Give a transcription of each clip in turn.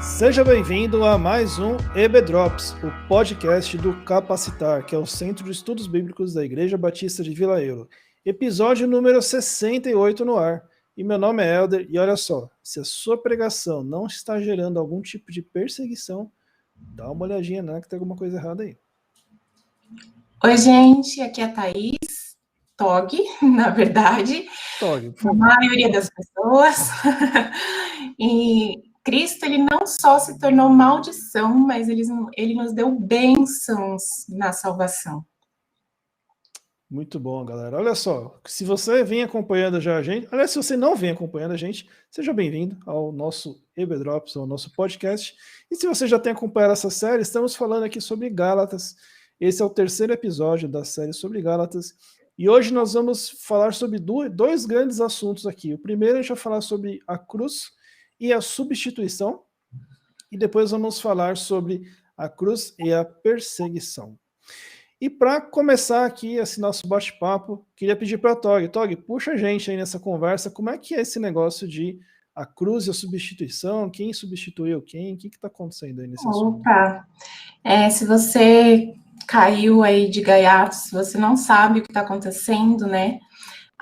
Seja bem-vindo a mais um EB Drops, o podcast do Capacitar, que é o Centro de Estudos Bíblicos da Igreja Batista de Vila Euro. Episódio número 68 no ar. E meu nome é Helder, e olha só, se a sua pregação não está gerando algum tipo de perseguição, dá uma olhadinha, né, que tem alguma coisa errada aí. Oi, gente, aqui é a Thaís, Tog, na verdade, Tog, por a favor. maioria das pessoas. E Cristo, ele não só se tornou maldição, mas ele nos deu bênçãos na salvação. Muito bom, galera. Olha só, se você vem acompanhando já a gente, aliás, se você não vem acompanhando a gente, seja bem-vindo ao nosso EB Drops, ao nosso podcast. E se você já tem acompanhado essa série, estamos falando aqui sobre Gálatas. Esse é o terceiro episódio da série sobre Gálatas. E hoje nós vamos falar sobre dois grandes assuntos aqui. O primeiro a gente vai falar sobre a cruz e a substituição. E depois vamos falar sobre a cruz e a perseguição. E para começar aqui esse nosso bate-papo, queria pedir para a Tog. Tog, puxa a gente aí nessa conversa. Como é que é esse negócio de a cruz e a substituição? Quem substituiu quem? O que está acontecendo aí nesse assunto? Opa! Se você caiu aí de gaiato, se você não sabe o que está acontecendo, né?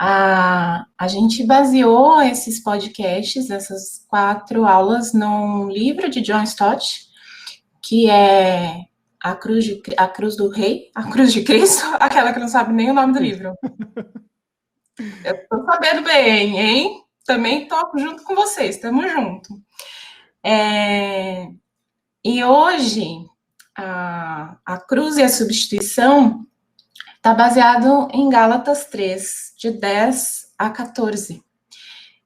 A gente baseou esses podcasts, essas 4 aulas, num livro de John Stott, que é a cruz do Rei, a Cruz de Cristo, aquela que não sabe nem o nome do livro. Eu tô sabendo bem, hein? Também tô junto com vocês, estamos juntos. E hoje, a cruz e a substituição está baseado em Gálatas 3, de 10 a 14.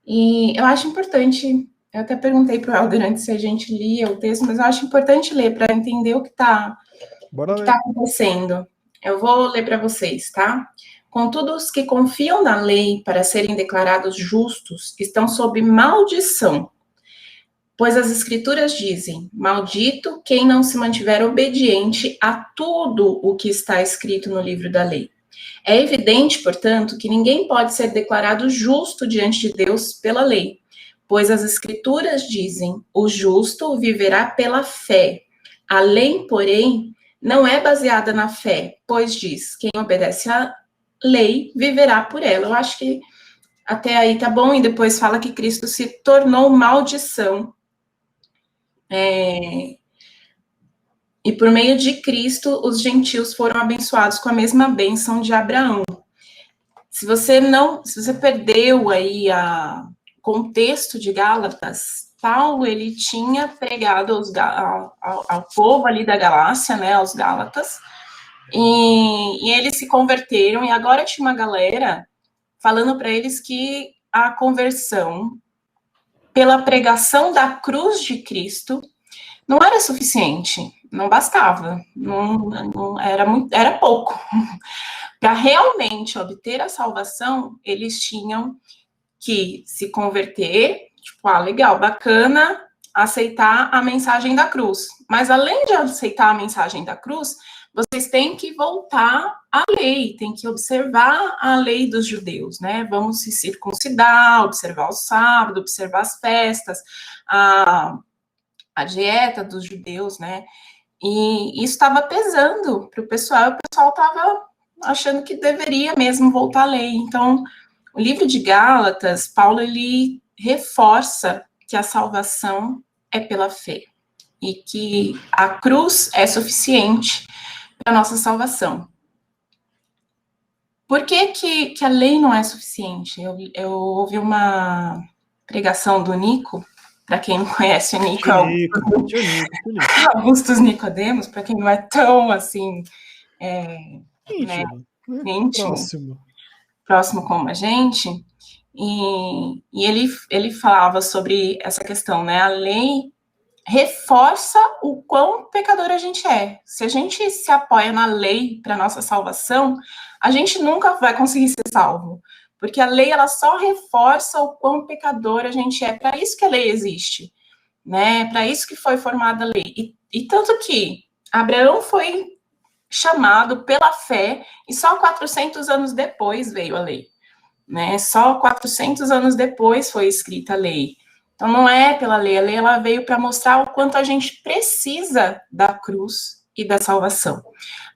E eu acho importante, eu até perguntei para o Helder antes se a gente lia o texto, mas eu acho importante ler para entender o que está acontecendo. Eu vou ler para vocês, tá? Contudo, os que confiam na lei para serem declarados justos estão sob maldição, pois as Escrituras dizem: maldito quem não se mantiver obediente a tudo o que está escrito no livro da lei. É evidente, portanto, que ninguém pode ser declarado justo diante de Deus pela lei, pois as Escrituras dizem: o justo viverá pela fé. A lei, porém, não é baseada na fé, pois diz: quem obedece à lei viverá por ela. Eu acho que até aí tá bom, e depois fala que Cristo se tornou maldição. E por meio de Cristo, os gentios foram abençoados com a mesma bênção de Abraão. Se você perdeu aí o contexto de Gálatas, Paulo, ele tinha pregado ao povo ali da Galácia, né, aos Gálatas, e eles se converteram, e agora tinha uma galera falando para eles que a conversão pela pregação da cruz de Cristo não era suficiente, não bastava, não era pouco. Para realmente obter a salvação, eles tinham que se converter, tipo, legal, bacana, aceitar a mensagem da cruz. Mas além de aceitar a mensagem da cruz, vocês têm que voltar à lei, têm que observar a lei dos judeus, né? Vamos se circuncidar, observar o sábado, observar as festas, a dieta dos judeus, né? E isso estava pesando para o pessoal estava achando que deveria mesmo voltar à lei. Então, o livro de Gálatas, Paulo, ele reforça que a salvação é pela fé e que a cruz é suficiente para a nossa salvação. Por que a lei não é suficiente? Eu ouvi uma pregação do Nico, para quem não conhece o Nico, Augustus Nicodemos, para quem não é tão assim, próximo como a gente, e ele falava sobre essa questão, né? A lei reforça o quão pecador a gente é. Se a gente se apoia na lei para nossa salvação, a gente nunca vai conseguir ser salvo, porque a lei ela só reforça o quão pecador a gente é. Para isso que a lei existe, né? Para isso que foi formada a lei. E tanto que Abraão foi chamado pela fé e só 400 anos depois veio a lei, né? Só 400 anos depois foi escrita a lei. Então, não é pela lei. A lei ela veio para mostrar o quanto a gente precisa da cruz e da salvação.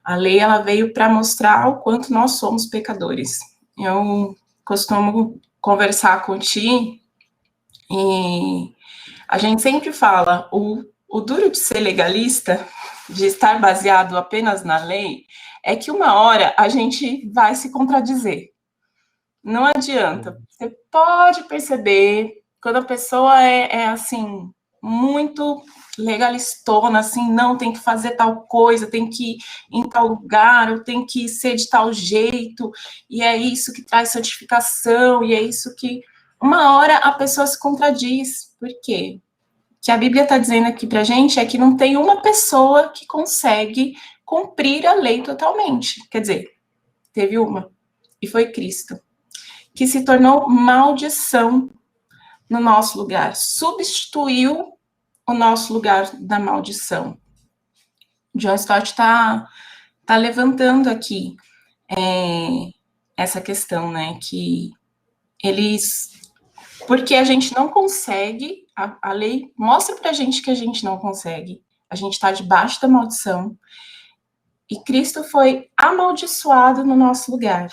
A lei ela veio para mostrar o quanto nós somos pecadores. Eu costumo conversar com o Ti e a gente sempre fala, o duro de ser legalista, de estar baseado apenas na lei, é que uma hora a gente vai se contradizer. Não adianta. Você pode perceber quando a pessoa é assim, muito legalistona, assim, não, tem que fazer tal coisa, tem que ir em tal lugar, ou tem que ser de tal jeito, e é isso que traz santificação, e é isso que... Uma hora a pessoa se contradiz. Por quê? O que a Bíblia está dizendo aqui para a gente é que não tem uma pessoa que consegue cumprir a lei totalmente. Quer dizer, teve uma, e foi Cristo, que se tornou maldição no nosso lugar, substituiu o nosso lugar da maldição. John Stott está levantando aqui essa questão, né, que eles... Porque a gente não consegue, a lei mostra pra gente que a gente não consegue, a gente está debaixo da maldição, e Cristo foi amaldiçoado no nosso lugar.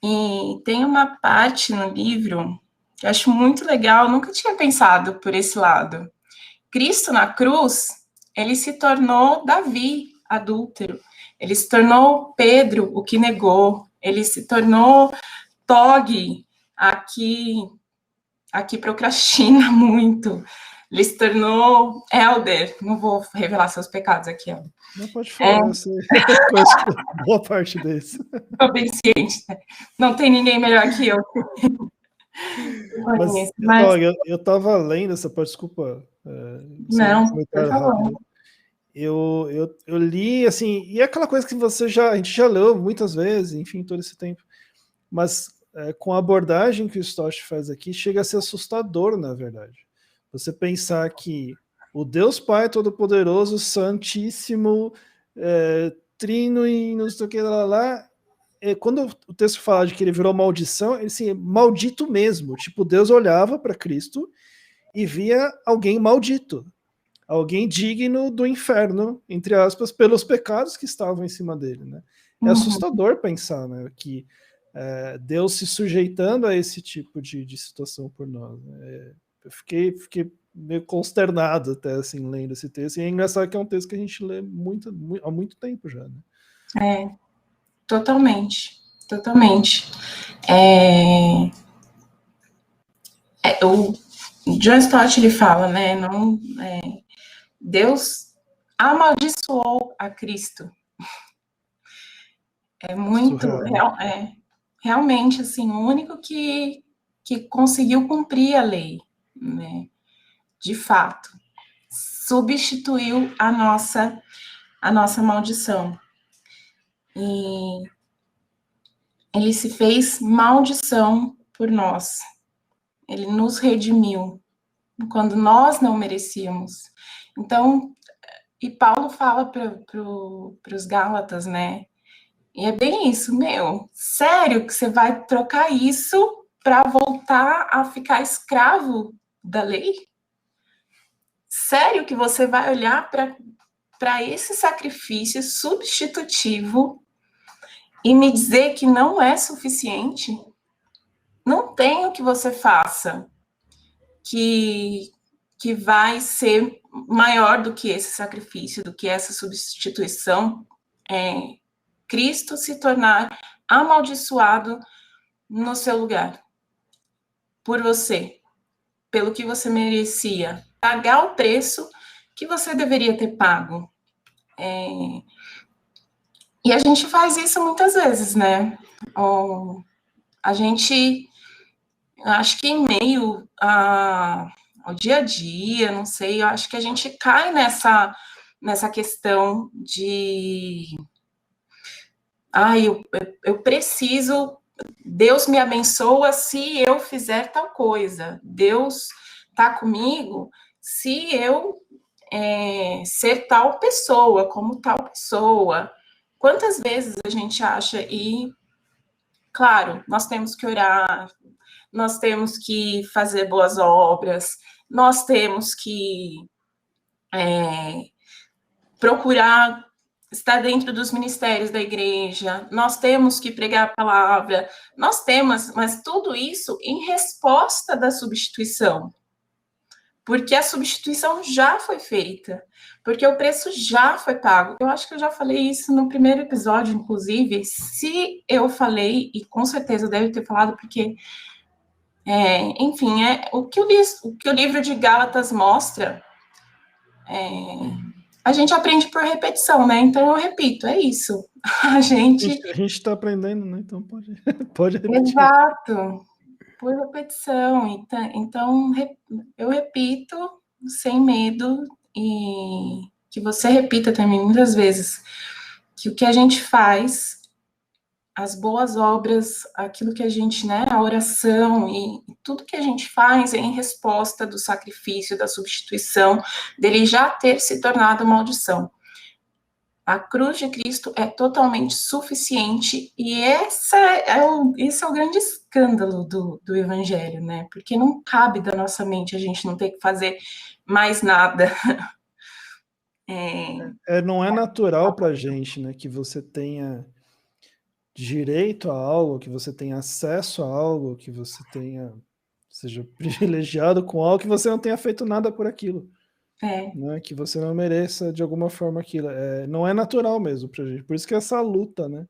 E tem uma parte no livro que eu acho muito legal, nunca tinha pensado por esse lado. Cristo na cruz, ele se tornou Davi, adúltero. Ele se tornou Pedro, o que negou. Ele se tornou Tog, aqui procrastina muito. Ele se tornou Helder. Não vou revelar seus pecados aqui, ó. Não pode falar, eu sei. Conheço boa parte desse. Estou bem ciente. Não tem ninguém melhor que eu. Eu estava lendo essa parte, desculpa. Não, por favor. Eu li, assim, e é aquela coisa que a gente já leu muitas vezes, enfim, todo esse tempo, mas com a abordagem que o Stott faz aqui, chega a ser assustador, na verdade. Você pensar que o Deus Pai Todo-Poderoso, Santíssimo, Trino e não sei o que lá, quando o texto fala de que ele virou maldição, ele assim, maldito mesmo. Tipo, Deus olhava para Cristo e via alguém maldito, alguém digno do inferno, entre aspas, pelos pecados que estavam em cima dele, né? É assustador pensar, né, que Deus se sujeitando a esse tipo de situação por nós. Né? Eu fiquei meio consternado até assim lendo esse texto, e é engraçado que é um texto que a gente lê há muito tempo já, né? Totalmente. O John Stott ele fala, né? Deus amaldiçoou a Cristo. É muito realmente assim, o único que conseguiu cumprir a lei, né? De fato, substituiu a nossa maldição. E ele se fez maldição por nós. Ele nos redimiu quando nós não merecíamos. Então, e Paulo fala para os Gálatas, né? E é bem isso, sério que você vai trocar isso para voltar a ficar escravo da lei? Sério que você vai olhar para esse sacrifício substitutivo e me dizer que não é suficiente? Não tem o que você faça que vai ser maior do que esse sacrifício, do que essa substituição, Cristo se tornar amaldiçoado no seu lugar, por você, pelo que você merecia, pagar o preço que você deveria ter pago. E a gente faz isso muitas vezes, né? A gente, acho que em meio ao dia a dia, não sei, eu acho que a gente cai nessa questão de... eu preciso... Deus me abençoa se eu fizer tal coisa. Deus está comigo se eu ser tal pessoa, como tal pessoa. Quantas vezes a gente acha, e claro, nós temos que orar, nós temos que fazer boas obras, nós temos que procurar estar dentro dos ministérios da igreja, nós temos que pregar a palavra, nós temos, mas tudo isso em resposta da substituição. Porque a substituição já foi feita, porque o preço já foi pago. Eu acho que eu já falei isso no primeiro episódio, inclusive. Se eu falei, e com certeza deve ter falado, porque, enfim, o que o livro de Gálatas mostra, a gente aprende por repetição, né? Então eu repito, é isso. A gente está aprendendo, né? Então pode repetir. Exato. Por repetição. Então, eu repito sem medo e que você repita também muitas vezes que o que a gente faz, as boas obras, aquilo que a gente, né, a oração e tudo que a gente faz é em resposta do sacrifício, da substituição, dele já ter se tornado maldição. A cruz de Cristo é totalmente suficiente e esse é o grande escândalo do Evangelho, né? Porque não cabe da nossa mente a gente não ter que fazer mais nada. Não é natural para a gente, né, que você tenha direito a algo, que você tenha acesso a algo, que você seja privilegiado com algo, que você não tenha feito nada por aquilo. Né, que você não mereça de alguma forma aquilo. Não é natural mesmo pra gente. Por isso que é essa luta, né?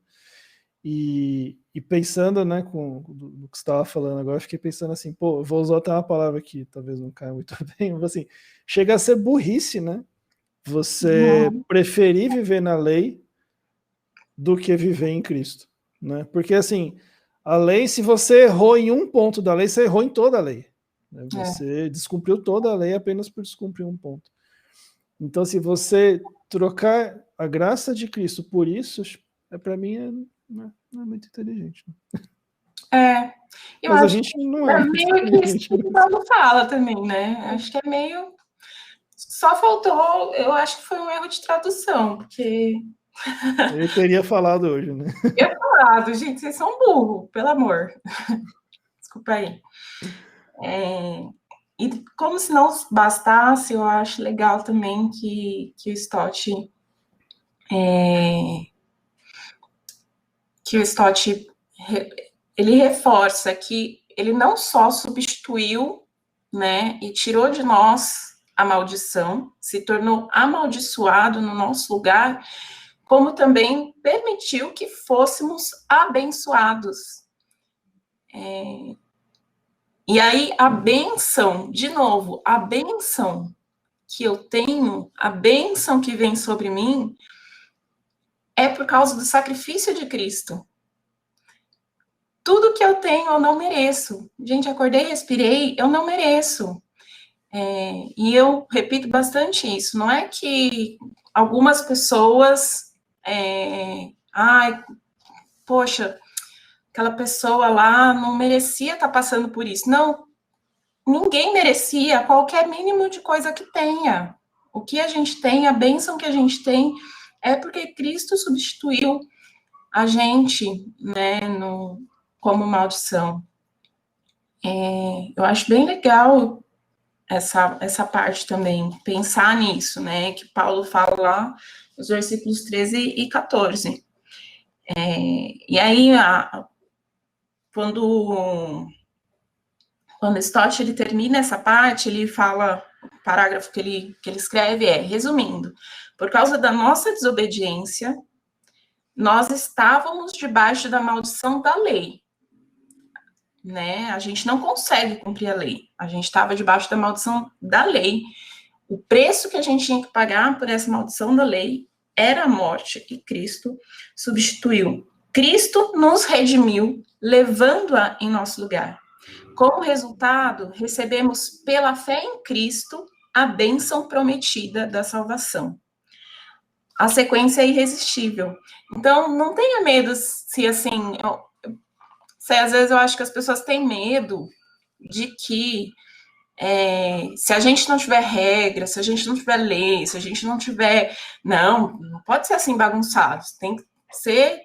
E pensando, né, no que você estava falando agora, eu fiquei pensando assim, pô, eu vou usar até uma palavra que talvez não caia muito bem, mas assim, chega a ser burrice, né? Você preferir viver na lei do que viver em Cristo, né? Porque assim, a lei, se você errou em um ponto da lei, você errou em toda a lei. Você descumpriu toda a lei apenas por descumprir um ponto. Então, se você trocar a graça de Cristo por isso, para mim não é muito inteligente. Eu mas acho a gente não é meio que isso que o Paulo fala também, né? Acho que é meio... Só faltou, eu acho que foi um erro de tradução, porque... Ele teria falado hoje, né? Eu falado, gente, vocês são burros, pelo amor. Desculpa aí. E como se não bastasse, eu acho legal também que o Stott ele reforça que ele não só substituiu, né, e tirou de nós a maldição, se tornou amaldiçoado no nosso lugar, como também permitiu que fôssemos abençoados. E aí, a bênção, de novo, a bênção que eu tenho, a bênção que vem sobre mim, é por causa do sacrifício de Cristo. Tudo que eu tenho, eu não mereço. Gente, acordei, respirei, eu não mereço. E eu repito bastante isso. Não é que algumas pessoas... poxa, aquela pessoa lá não merecia estar passando por isso. Não, ninguém merecia qualquer mínimo de coisa que tenha. O que a gente tem, a bênção que a gente tem, é porque Cristo substituiu a gente, né, como maldição. Eu acho bem legal essa parte também, pensar nisso, né, que Paulo fala lá nos versículos 13 e 14. E aí, quando Stott ele termina essa parte, ele fala, o parágrafo que ele escreve resumindo, por causa da nossa desobediência, nós estávamos debaixo da maldição da lei, né? A gente não consegue cumprir a lei, a gente estava debaixo da maldição da lei. O preço que a gente tinha que pagar por essa maldição da lei era a morte, e Cristo substituiu. Cristo nos redimiu, levando-a em nosso lugar. Como resultado, recebemos pela fé em Cristo a bênção prometida da salvação. A sequência é irresistível. Então, não tenha medo se, assim... às vezes eu acho que as pessoas têm medo de que se a gente não tiver regra, se a gente não tiver lei, se a gente não tiver... Não pode ser assim bagunçado. Tem que ser...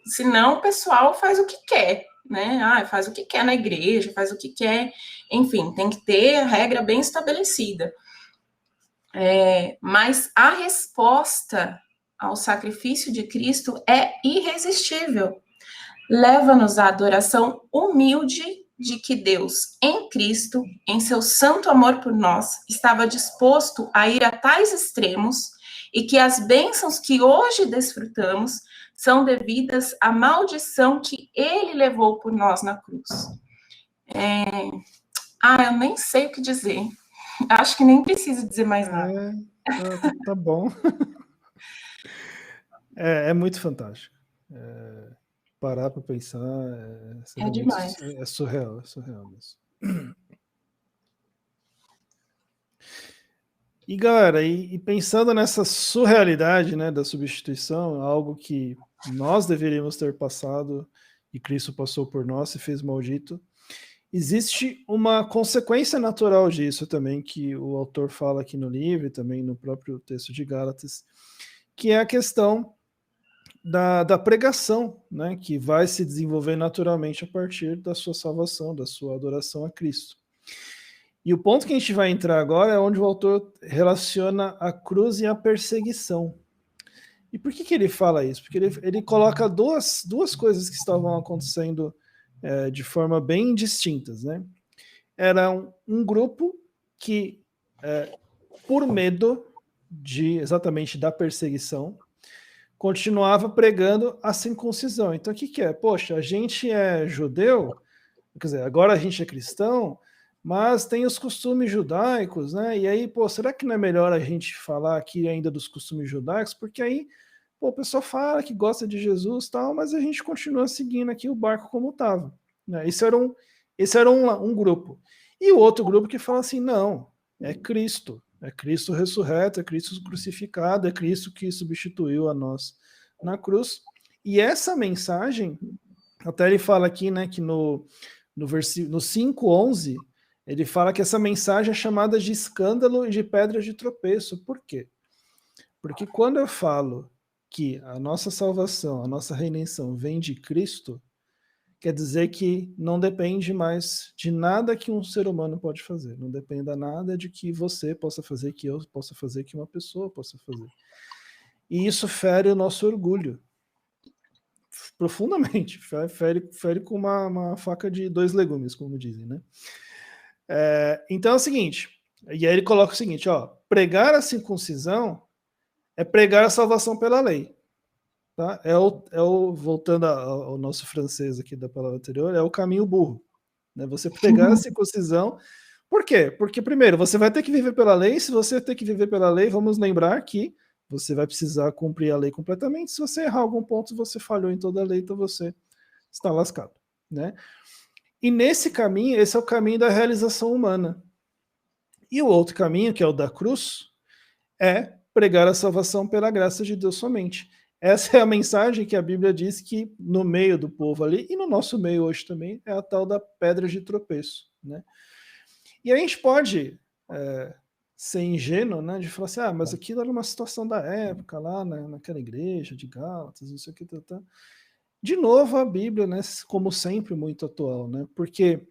Senão o pessoal faz o que quer. né? Faz o que quer na igreja, faz o que quer, enfim, tem que ter a regra bem estabelecida. Mas a resposta ao sacrifício de Cristo é irresistível. Leva-nos à adoração humilde de que Deus, em Cristo, em seu santo amor por nós, estava disposto a ir a tais extremos e que as bênçãos que hoje desfrutamos são devidas à maldição que ele levou por nós na cruz. Eu nem sei o que dizer. Acho que nem preciso dizer mais nada. Tá bom. É muito fantástico. Parar para pensar é demais. É surreal mesmo. E galera, e pensando nessa surrealidade, né, da substituição, algo que nós deveríamos ter passado e Cristo passou por nós e fez maldito, existe uma consequência natural disso também, que o autor fala aqui no livro e também no próprio texto de Gálatas, que é a questão da pregação, né, que vai se desenvolver naturalmente a partir da sua salvação, da sua adoração a Cristo. E o ponto que a gente vai entrar agora é onde o autor relaciona a cruz e a perseguição. E por que ele fala isso? Porque ele coloca duas coisas que estavam acontecendo de forma bem distintas, né? Era um grupo que, por medo exatamente da perseguição, continuava pregando a circuncisão. Então, o que é? Poxa, a gente é judeu, quer dizer, agora a gente é cristão, mas tem os costumes judaicos, né? E aí, será que não é melhor a gente falar aqui ainda dos costumes judaicos? Porque aí, o pessoal fala que gosta de Jesus e tal, mas a gente continua seguindo aqui o barco como estava. Né? Esse era um grupo. E o outro grupo que fala assim, não, é Cristo ressurreto, é Cristo crucificado, é Cristo que substituiu a nós na cruz. E essa mensagem, até ele fala aqui, né, que no 5:11, ele fala que essa mensagem é chamada de escândalo e de pedra de tropeço. Por quê? Porque quando eu falo que a nossa salvação, a nossa redenção vem de Cristo, quer dizer que não depende mais de nada que um ser humano pode fazer. Não depende nada de que você possa fazer, que eu possa fazer, que uma pessoa possa fazer. E isso fere o nosso orgulho. Profundamente. Fere com uma faca de 2 legumes, como dizem, né? Então é o seguinte, e aí ele coloca o seguinte, pregar a circuncisão é pregar a salvação pela lei. Tá? Voltando ao nosso francês aqui da palavra anterior, é o caminho burro. Né? Você pregar a circuncisão. Por quê? Porque, primeiro, você vai ter que viver pela lei. Se você ter que viver pela lei, vamos lembrar que você vai precisar cumprir a lei completamente. Se você errar algum ponto, você falhou em toda a lei, então você está lascado. Né? E nesse caminho, esse é o caminho da realização humana. E o outro caminho, que é o da cruz, é pregar a salvação pela graça de Deus somente. Essa é a mensagem que a Bíblia diz que no meio do povo ali, e no nosso meio hoje também, é a tal da pedra de tropeço. Né? E a gente pode ser ingênuo, né, de falar assim, mas aquilo era uma situação da época, lá naquela igreja de Gálatas, não sei o que, De novo, a Bíblia, né, como sempre, muito atual, né? Porque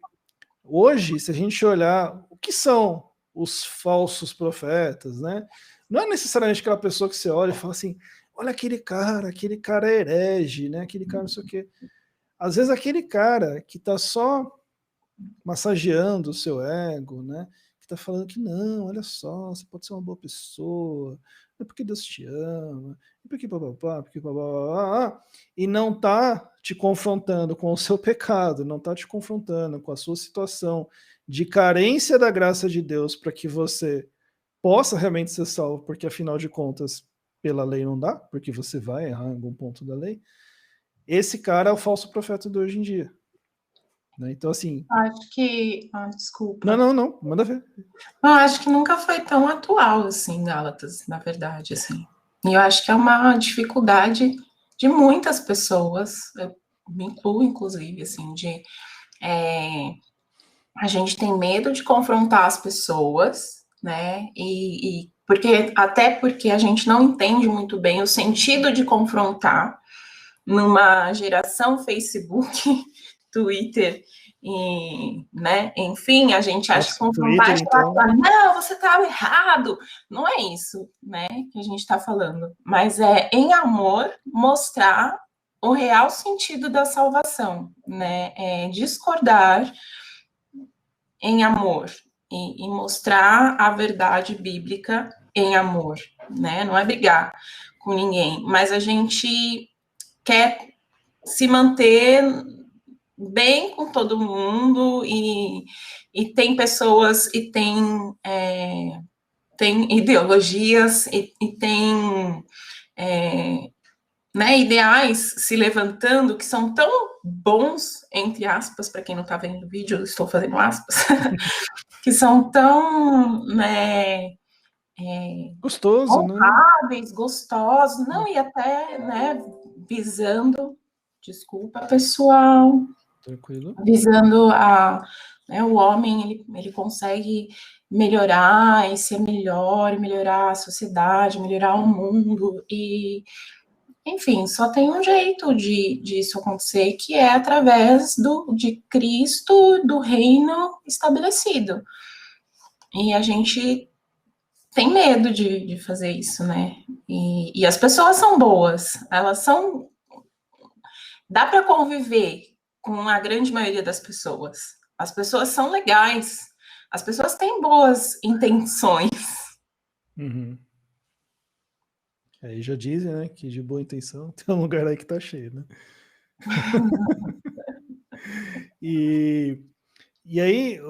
hoje, se a gente olhar o que são os falsos profetas, né? Não é necessariamente aquela pessoa que você olha e fala assim, olha aquele cara é herege, né? Aquele cara não sei o quê. Às vezes aquele cara que está só massageando o seu ego, né? Que está falando que não, olha só, você pode ser uma boa pessoa, é porque Deus te ama, é porque papapá, porque babá, e não está te confrontando com o seu pecado, não está te confrontando com a sua situação de carência da graça de Deus para que você possa realmente ser salvo, porque afinal de contas, pela lei não dá, porque você vai errar em algum ponto da lei. Esse cara é o falso profeta de hoje em dia. Né? Então, assim... Acho que... desculpa. Não, manda ver. Acho que nunca foi tão atual, assim, Gálatas, na verdade, assim. E eu acho que é uma dificuldade de muitas pessoas, eu me incluo, inclusive, assim, a gente tem medo de confrontar as pessoas, né, até porque a gente não entende muito bem o sentido de confrontar numa geração Facebook, Twitter, e, né, enfim, a gente acha que confrontar, Twitter, então... não, você está errado. Não é isso, né, que a gente está falando, mas é, em amor, mostrar o real sentido da salvação, né, é discordar em amor e mostrar a verdade bíblica em amor, né, não é brigar com ninguém, mas a gente quer se manter bem com todo mundo e tem pessoas e tem ideologias e tem né, ideais se levantando que são tão bons, entre aspas, para quem não está vendo o vídeo, eu estou fazendo aspas, que são tão gostoso, honráveis, gostosos, não, e até, né, visando, desculpa, pessoal, tranquilo, visando né, o homem, ele consegue melhorar e ser melhor, melhorar a sociedade, melhorar o mundo, e, enfim, só tem um jeito disso acontecer, que é através de Cristo, do reino estabelecido. E a gente tem medo de fazer isso, né? E as pessoas são boas, elas são... Dá para conviver com a grande maioria das pessoas. As pessoas são legais, as pessoas têm boas intenções. Uhum. Aí já dizem, né, que de boa intenção tem um lugar aí que tá cheio, né? E aí,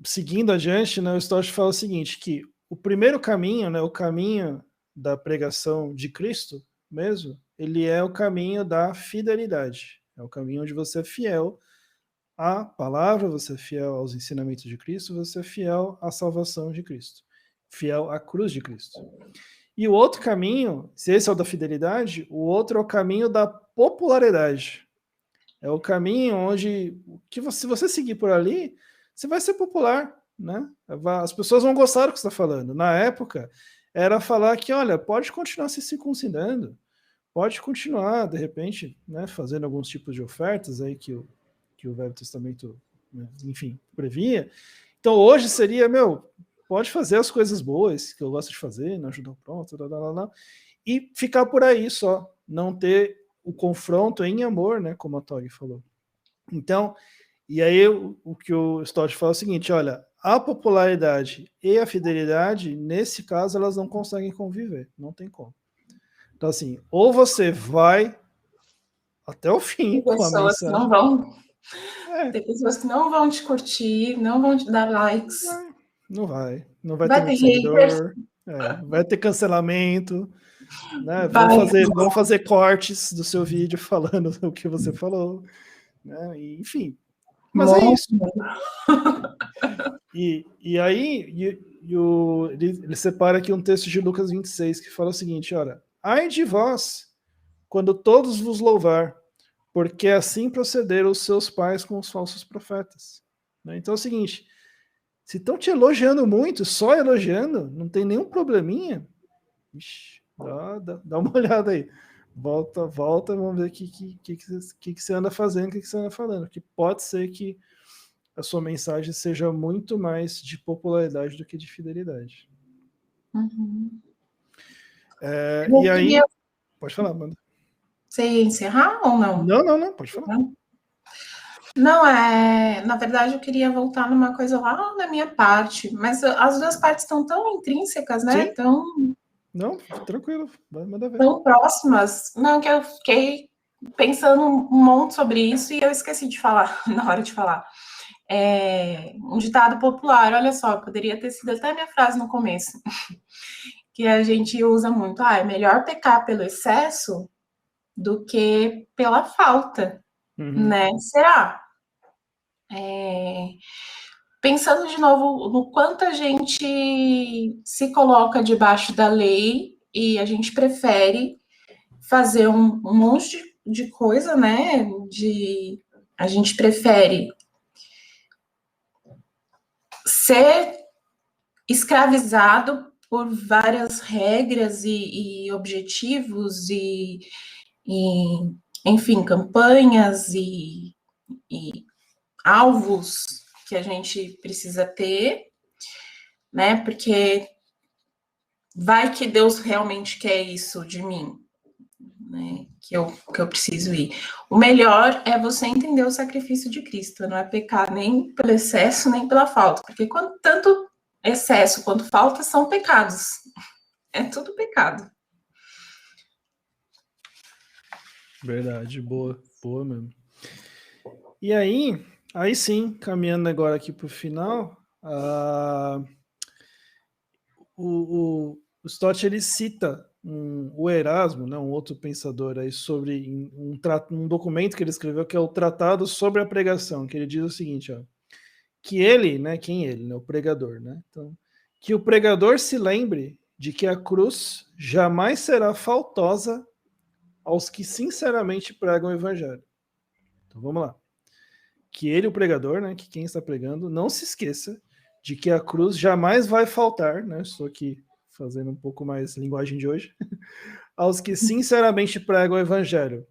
seguindo adiante, né, o Stott fala o seguinte, que o primeiro caminho, né, o caminho da pregação de Cristo mesmo, ele é o caminho da fidelidade. É o caminho onde você é fiel à palavra, você é fiel aos ensinamentos de Cristo, você é fiel à salvação de Cristo, fiel à cruz de Cristo. E o outro caminho, se esse é o da fidelidade, o outro é o caminho da popularidade. É o caminho onde, se você seguir por ali, você vai ser popular, né? As pessoas vão gostar do que você está falando. Na época, era falar que, olha, pode continuar se circuncidando, pode continuar, de repente, né, fazendo alguns tipos de ofertas aí que o Velho Testamento, né, enfim, previa. Então, hoje seria, pode fazer as coisas boas que eu gosto de fazer, não ajudar o pronto, e ficar por aí só, não ter o confronto em amor, né, como a Tori falou. Então, e aí o que o Stott fala é o seguinte, olha, a popularidade e a fidelidade, nesse caso, elas não conseguem conviver, não tem como. Então, assim, ou você vai até o fim com a Pessoas que mensagem. não vão... Tem pessoas que não vão te curtir, não vão te dar likes. Não vai ter Vai muito ter haters. seguidor, vai ter cancelamento, né? Vai. Vão fazer cortes do seu vídeo falando o que você falou, né? Enfim, mas é isso. E aí ele separa aqui um texto de Lucas 26 que fala o seguinte, olha, ai de vós, quando todos vos louvar, porque assim procederam os seus pais com os falsos profetas. Então é o seguinte, se estão te elogiando muito, só elogiando, não tem nenhum probleminha, ixi, dá uma olhada aí. Volta, vamos ver o que você anda fazendo, o que você anda falando. Que pode ser que a sua mensagem seja muito mais de popularidade do que de fidelidade. Uhum. E aí... Pode falar, Amanda. Você ia encerrar ou não? Não, pode falar. Não, na verdade, eu queria voltar numa coisa lá na minha parte, mas as duas partes estão tão intrínsecas, né? Sim. Tão... Não, tranquilo, manda ver. Tão próximas. Não, que eu fiquei pensando um monte sobre isso e eu esqueci de falar, na hora de falar. Um ditado popular, olha só, poderia ter sido até minha frase no começo, que a gente usa muito, é melhor pecar pelo excesso do que pela falta, né? Será? Pensando de novo no quanto a gente se coloca debaixo da lei e a gente prefere fazer um monte de coisa, né? A gente prefere ser escravizado por várias regras e objetivos e, enfim, campanhas e alvos que a gente precisa ter, né? Porque vai que Deus realmente quer isso de mim, né? Que eu preciso ir. O melhor é você entender o sacrifício de Cristo, não é pecar nem pelo excesso, nem pela falta, porque tanto excesso quanto falta são pecados. É tudo pecado. Verdade, boa mesmo. E aí sim, caminhando agora aqui para o final, o Stott ele cita o Erasmo, né, um outro pensador aí, sobre um documento que ele escreveu, que é o Tratado sobre a Pregação, que ele diz o seguinte, ó, que ele, né, quem ele, né, o pregador, né, então, que o pregador se lembre de que a cruz jamais será faltosa aos que sinceramente pregam o evangelho. Então vamos lá. Que ele, o pregador, né, que quem está pregando, não se esqueça de que a cruz jamais vai faltar, né, estou aqui fazendo um pouco mais linguagem de hoje, aos que sinceramente pregam o evangelho.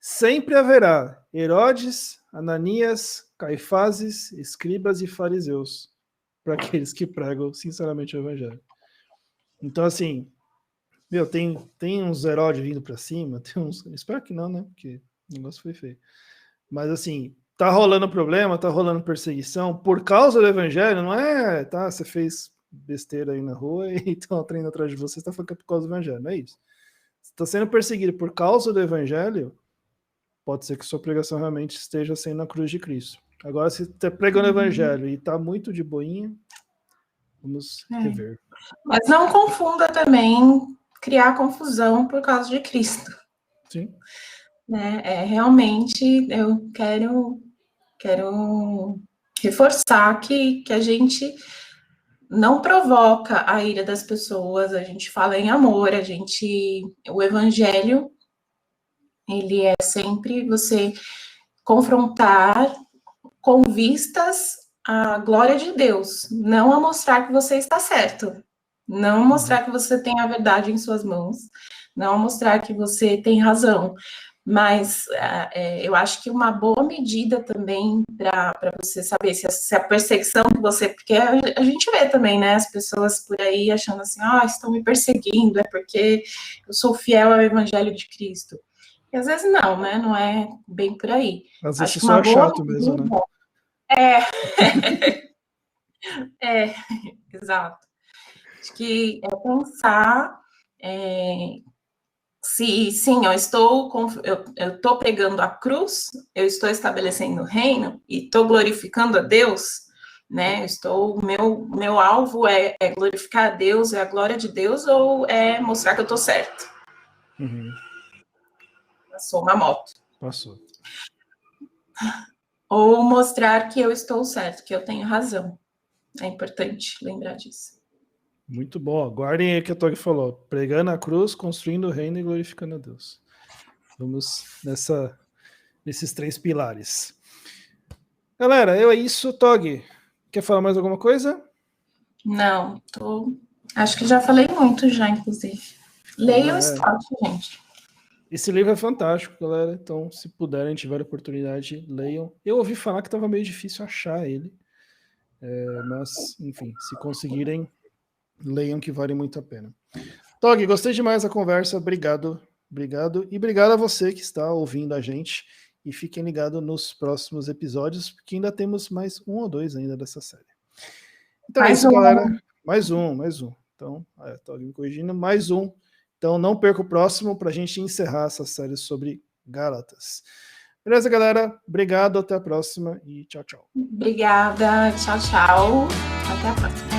Sempre haverá Herodes, Ananias, Caifáses, escribas e fariseus, para aqueles que pregam sinceramente o evangelho. Então, assim, tem uns Herodes vindo para cima, tem uns, espero que não, né, porque o negócio foi feio. Mas, assim, tá rolando problema, tá rolando perseguição por causa do evangelho, não é, tá, você fez besteira aí na rua e estão treinando atrás de você, está falando que é por causa do evangelho, não é isso. Se está sendo perseguido por causa do evangelho, pode ser que sua pregação realmente esteja sendo na cruz de Cristo. Agora, se está pregando o evangelho e está muito de boinha, vamos rever. Mas não confunda também criar confusão por causa de Cristo. Sim. Né? Realmente, eu quero reforçar que a gente não provoca a ira das pessoas, a gente fala em amor, o evangelho, ele é sempre você confrontar com vistas à glória de Deus, não a mostrar que você está certo, não mostrar que você tem a verdade em suas mãos, não mostrar que você tem razão, mas eu acho que uma boa medida também para você saber se a perseguição que você... Porque a gente vê também, né, as pessoas por aí achando assim, estão me perseguindo, é porque eu sou fiel ao evangelho de Cristo. E às vezes não, né, não é bem por aí. Às vezes acho que uma boa chato medida, mesmo, né? Exato. Acho que é pensar... sim, eu estou pregando a cruz, eu estou estabelecendo o reino e estou glorificando a Deus, né? Meu alvo é glorificar a Deus, é a glória de Deus, ou é mostrar que eu estou certo? Passou uma moto. Passou. Ou mostrar que eu estou certo, que eu tenho razão. É importante lembrar disso. Muito bom. Guardem aí o que a Tog falou. Pregando a cruz, construindo o reino e glorificando a Deus. Vamos nesses 3 pilares. Galera, é isso. Tog, quer falar mais alguma coisa? Não, acho que já falei muito já, inclusive. Leia o Stott, gente. Esse livro é fantástico, galera. Então, se puderem, tiver oportunidade, leiam. Eu ouvi falar que estava meio difícil achar ele. Mas, enfim, se conseguirem, leiam que vale muito a pena. Tog, gostei demais da conversa, obrigado. E obrigado a você que está ouvindo a gente. E fiquem ligados nos próximos episódios, porque ainda temos mais 1 ou 2 ainda dessa série. Então é isso, galera. Mais um. Então, Tog me corrigindo, mais um. Então não perca o próximo para a gente encerrar essa série sobre Gálatas. Beleza, galera? Obrigado, até a próxima e tchau, tchau. Obrigada, tchau, tchau. Até a próxima.